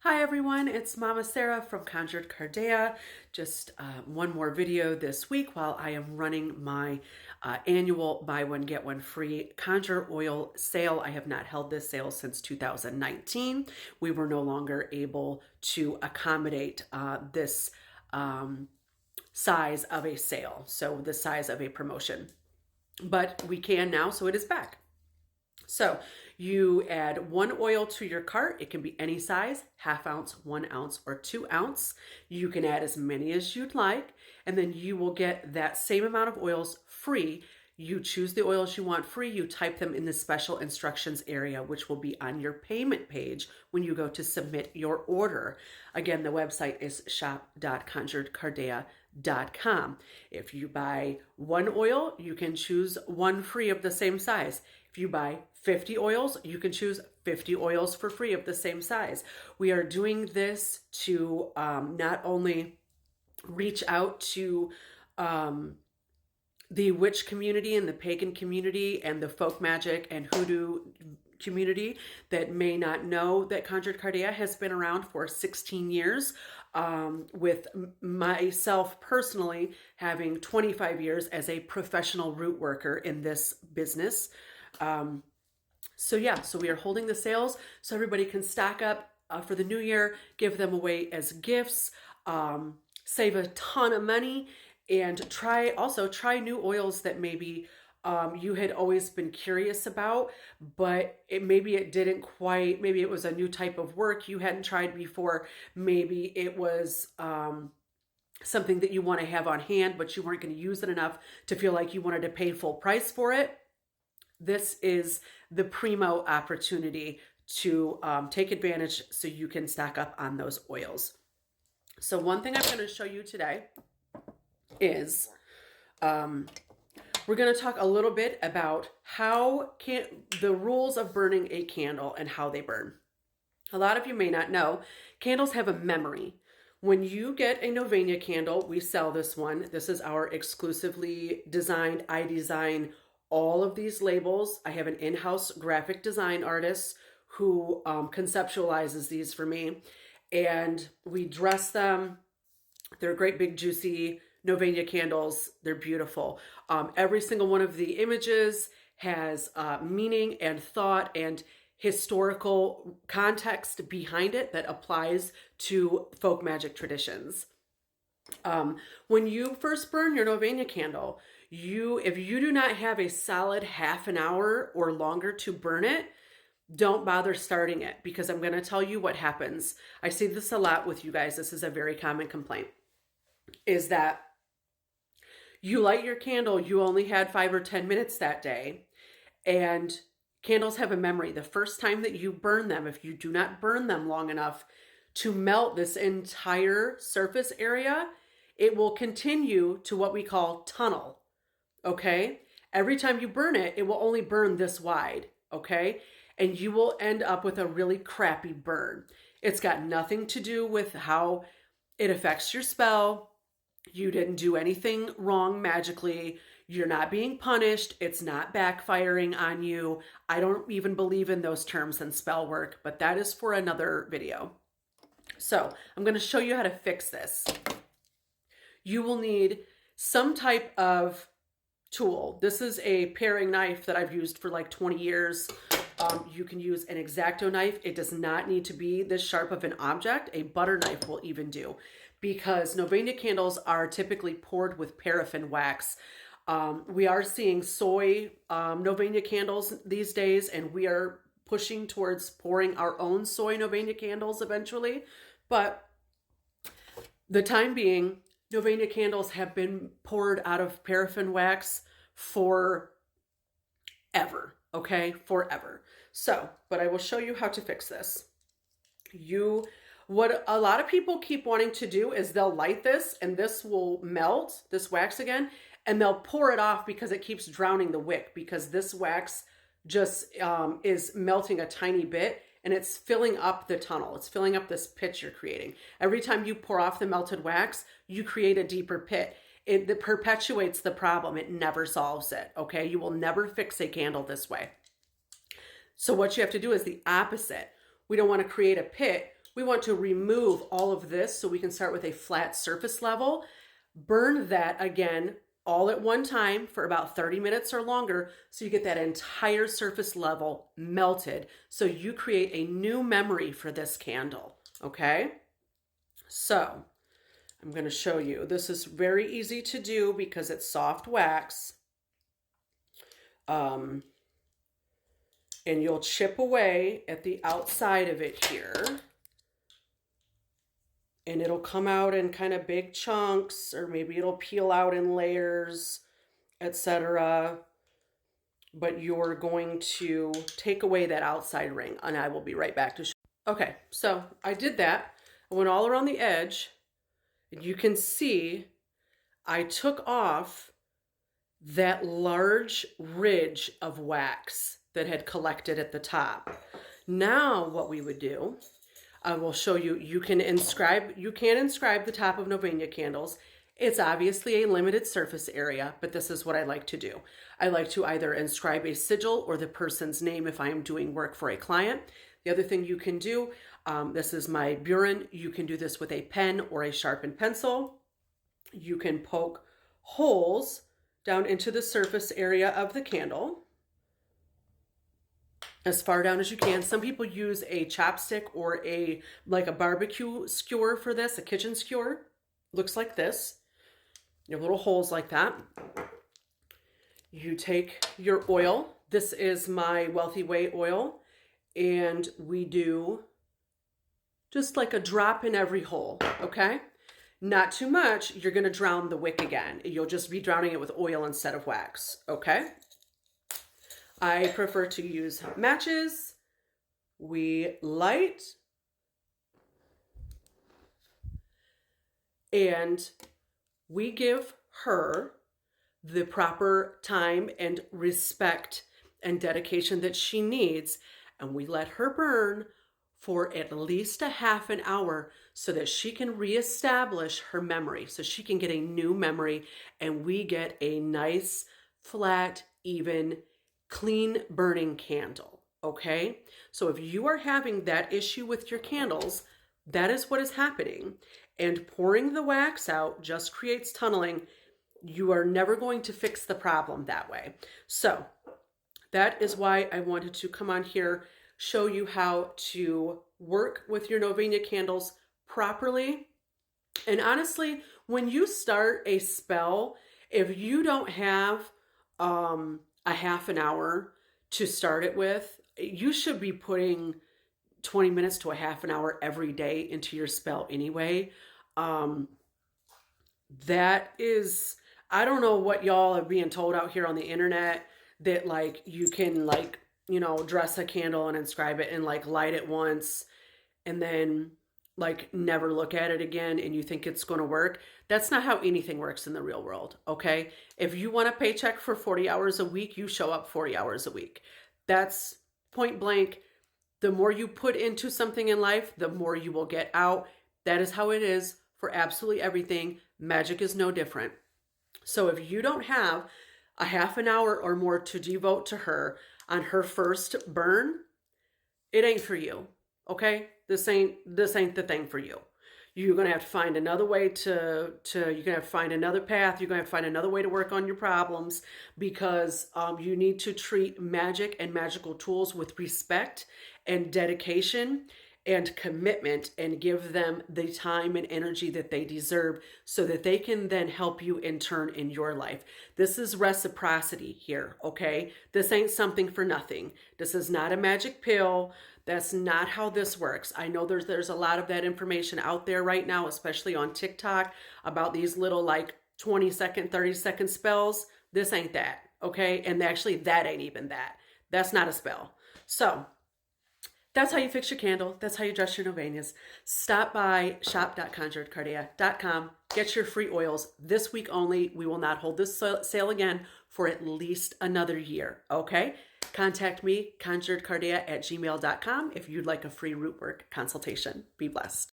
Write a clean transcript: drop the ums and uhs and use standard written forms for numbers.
Hi everyone, it's Mama Sarah from Conjured Cardea. Just one more video this week while I am running my annual buy one get one free conjure oil sale. I have not held this sale since 2019. We were no longer able to accommodate this size of a sale, so the size of a promotion. But we can now, so it is back. So you add one oil to your cart. It can be any size, half ounce, 1 ounce, or 2 ounce. You can add as many as you'd like, and then you will get that same amount of oils free. You choose the oils you want free. You type them in the special instructions area, which will be on your payment page when you go to submit your order. Again, the website is shop.conjuredcardea.com. If you buy one oil, you can choose one free of the same size. If you buy 50 oils, you can choose 50 oils for free of the same size. We are doing this to not only reach out to the witch community and the pagan community and the folk magic and hoodoo community that may not know that Conjured Cardea has been around for 16 years, with myself personally having 25 years as a professional root worker in this business. So we are holding the sales so everybody can stock up for the new year, give them away as gifts, save a ton of money, and try new oils that maybe you had always been curious about, but maybe it was a new type of work you hadn't tried before. Maybe it was something that you want to have on hand, but you weren't going to use it enough to feel like you wanted to pay full price for it. This is the primo opportunity to take advantage so you can stock up on those oils. So one thing I'm going to show you today is we're going to talk a little bit about the rules of burning a candle and how they burn. A lot of you may not know, candles have a memory. When you get a Novena candle, we sell this one. This is our exclusively designed. I design all of these labels. I have an in-house graphic design artist who conceptualizes these for me, and we dress them. They're great big juicy Novena candles. They're beautiful. Every single one of the images has meaning and thought and historical context behind it that applies to folk magic traditions. When you first burn your Novena candle, if you do not have a solid half an hour or longer to burn it, don't bother starting it, because I'm going to tell you what happens. I see this a lot with you guys. This is a very common complaint, is that you light your candle, you only had 5 or 10 minutes that day, and candles have a memory. The first time that you burn them, if you do not burn them long enough to melt this entire surface area, it will continue to what we call tunnel. Okay? Every time you burn it, it will only burn this wide. Okay? And you will end up with a really crappy burn. It's got nothing to do with how it affects your spell. You didn't do anything wrong magically. You're not being punished. It's not backfiring on you. I don't even believe in those terms in spell work, but that is for another video. So I'm going to show you how to fix this. You will need some type of tool. This is a paring knife that I've used for like 20 years. You can use an X-Acto knife. It does not need to be this sharp of an object. A butter knife will even do, because Novena candles are typically poured with paraffin wax. We are seeing soy Novena candles these days, and we are pushing towards pouring our own soy Novena candles eventually. But the time being, Novena candles have been poured out of paraffin wax forever, okay? Forever. So, but I will show you how to fix this. What a lot of people keep wanting to do is they'll light this and this will melt, this wax again, and they'll pour it off because it keeps drowning the wick, because this wax just is melting a tiny bit and it's filling up the tunnel. It's filling up this pit you're creating. Every time you pour off the melted wax, you create a deeper pit. It perpetuates the problem. It never solves it, okay? You will never fix a candle this way. So what you have to do is the opposite. We don't want to create a pit. We want to remove all of this so we can start with a flat surface level. Burn that again all at one time for about 30 minutes or longer so you get that entire surface level melted so you create a new memory for this candle, okay? So I'm going to show you. This is very easy to do because it's soft wax. And you'll chip away at the outside of it here. And it'll come out in kind of big chunks, or maybe it'll peel out in layers, etc. But you're going to take away that outside ring, and I will be right back to show you. Okay, so I did that. I went all around the edge, and you can see I took off that large ridge of wax that had collected at the top. Now what we would do, I will show you, you can inscribe the top of Novena candles. It's obviously a limited surface area, but this is what I like to do. I like to either inscribe a sigil or the person's name if I am doing work for a client. The other thing you can do, this is my burin. You can do this with a pen or a sharpened pencil. You can poke holes down into the surface area of the candle, as far down as you can. Some people use a chopstick or like a barbecue skewer for this, a kitchen skewer. Looks like this. You have little holes like that. You take your oil. This is my Wealthy Way oil. And we do just like a drop in every hole, okay? Not too much. You're going to drown the wick again. You'll just be drowning it with oil instead of wax, okay? I prefer to use matches. We light and we give her the proper time and respect and dedication that she needs, and we let her burn for at least a half an hour so that she can reestablish her memory, so she can get a new memory, and we get a nice, flat, even, clean burning candle, okay? So if you are having that issue with your candles, that is what is happening. And pouring the wax out just creates tunneling. You are never going to fix the problem that way. So that is why I wanted to come on here, show you how to work with your Novena candles properly. And honestly, when you start a spell, if you don't have a half an hour to start it with, you should be putting 20 minutes to a half an hour every day into your spell anyway. That is, I don't know what y'all are being told out here on the internet, that like you can like, you know, dress a candle and inscribe it and like light it once and then like never look at it again and you think it's going to work. That's not how anything works in the real world, okay? If you want a paycheck for 40 hours a week, you show up 40 hours a week. That's point blank. The more you put into something in life, the more you will get out. That is how it is for absolutely everything. Magic is no different. So if you don't have a half an hour or more to devote to her on her first burn, it ain't for you, okay? This ain't the thing for you. You're going to have to find another way you're going to have to find another path. You're going to have to find another way to work on your problems, because you need to treat magic and magical tools with respect and dedication and commitment, and give them the time and energy that they deserve so that they can then help you in turn in your life. This is reciprocity here, okay? This ain't something for nothing. This is not a magic pill. That's not how this works. I know there's a lot of that information out there right now, especially on TikTok, about these little like 20-second, 30-second spells. This ain't that, okay? And actually, that ain't even that. That's not a spell. So that's how you fix your candle. That's how you dress your novenas. Stop by shop.conjuredcardia.com. Get your free oils this week only. We will not hold this sale again for at least another year, okay? Contact me, conjuredcardia@gmail.com, if you'd like a free root work consultation. Be blessed.